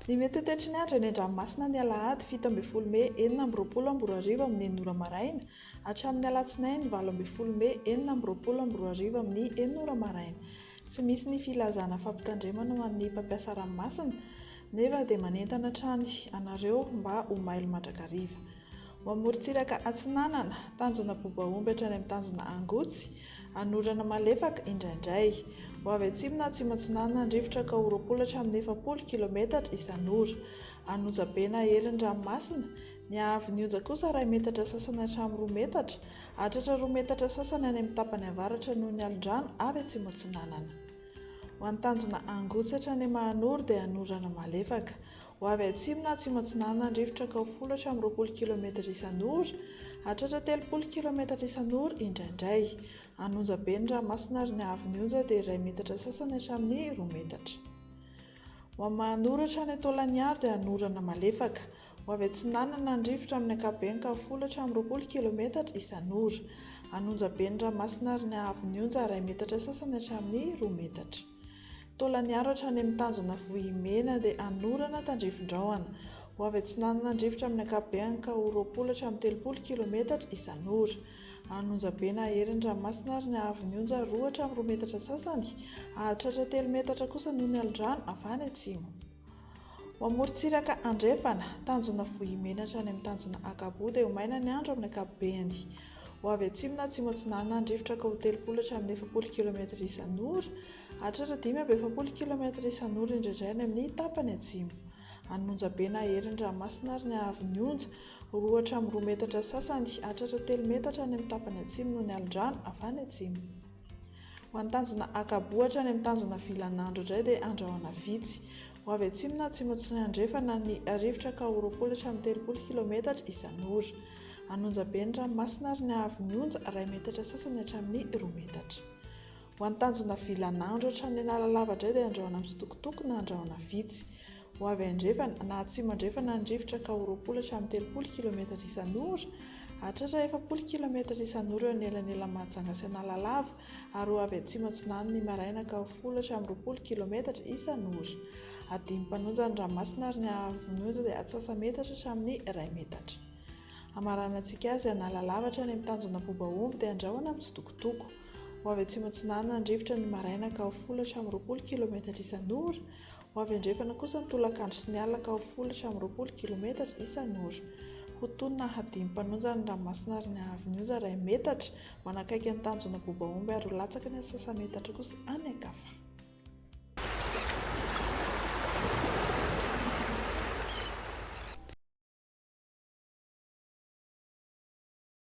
Ny mety tetry ny andro eny an-dranomasina ny alahady 7 May 2024 amin'ny 9 maraina hatramin'ny alatsinainy 7 May 2024 amin'ny 9 maraina. Tsy misy ny filazana fampitandremana ho an'ny mpampiasa ranomasina nefa dia manentana hatrany anareo mba ho mailo mandrakariva. Ho amorontsiraka Atsinanana, tanjona Bobaomby hatrany amin'ny tanjona Angotsy, anorana malefaka indraindray. Ho avy atsimo na atsimo Atsinanana andrivotra ka 20 hatramin'ny 70 km isan'ora. Anonjabena herin-dranomasina, ny ahavy onja kosa 2 metatra sasany hatramin'ny 2 metatra, hatratra 2 metatra sasany any amin'ny tapany avaratra noho ny alin-drano avy atsimo Atsinanana. Ho an'ny tanjona Angotsy hatrany Mahanoro dia anorana malefaka. Ho avy atsimo na atsimo Atsinanana andrivotra ka 10 hatramin'ny 20 km isan'ora, hatratra 30 km isan'ora indraindray. Anonjabe ny ranomasina ary ny ahavy onja dia 2 metatra sasany hatramin'ny 2 metatra. Ho amin'ny Mahanoro hatrany Taolagnaro dia anorana malefaka. Ho avy Atsinanana andrivotra amin'ny ankapobeny ka 10 hatramin'ny 20 km isan'ora. Anonjabe ny ranomasina ary ny ahavy onja 2 metatra sasany hatramin'ny 2 metatra. Taolagnaro hatrany amin'ny tanjona Vohimena dia anorana tandrifon-drahona. Ho avy Atsinanana andrivotra amin'ny ankapobeny ka 20 hatramin'ny 30 km isan'ora. Anonjabe na herin-dranomasina ary ny ahavy onja 2 hatramin'ny 2 metatra sasany, hatratra 3 metatra kosa noho ny alin-drano avany atsimo. Ho amorontsiraka Andrefana, tanjona Vohimena hatrany amin'ny tanjona Akabo dia ho maina ny andro amin'ny ankapobeny. Ho avy atsimo na atsimo Atsinanana andrivotra ka 30 hatramin'ny 70 km isan'ora, hatratra 70 km isan'ora indraindray any amin'ny tapany atsimo. Anonjabe na herin-dranomasina ary ny ahavy onja 2 hatramin'ny 2 metatra sasany, hatratra 3 metatra any amin'ny tapany atsimo noho ny alin-drano avany atsimo. Ho an'ny tanjona Akabo hatrany amin'ny tanjona Vilanandro indray dia andrahoana vitsy. Ho avy atsimo na atsimo Andrefana ny arivotra ka 20 hatramin'ny 30 km isan'ora. Anonjabe ny ranomasina ary ny ahavy onja 2 metatra sasany hatramin'ny 2 metatra. Ho an'ny tanjona Vilanandro hatrany Analalava indray dia andrahoana amin'ny sitokotoko na andrahoana vitsy. Ho avy Andrefana na atsimo Andrefana andrivotra ka 20 hatramin'ny 30 km isan'ora, hatratra 70 km isan'ora eo anelanelany Mahajanga sy Analalava, ary ho avy atsimo Atsinanana ny maraina ka 10 hatramin'ny 20 km isan'ora. Adimy mpanonja ny ranomasina ary ny ahavy onja dia atsasa-metatra hatramin'ny 2 metatra. Amaranantsika azy Analalava hatrany amin'ny tanjona Bobaomby dia andrahoana amin'ny sitokotoko. Ho avy atsimo Atsinanana andrivotra ny maraina ka 10 hatramin'ny 20 km isan'ora. Ho avy Andrefana kosa ny tolakandro sy ny alina ka 10 hatramin'ny 20 km isan'ora. Ho tonona adimy mpanonja ny ranomasina ary ny ahavy onja 2 metatra manakaiky ny tanjona Bobaomby ary ho latsaka ny atsasa-metatra kosa any ankafa.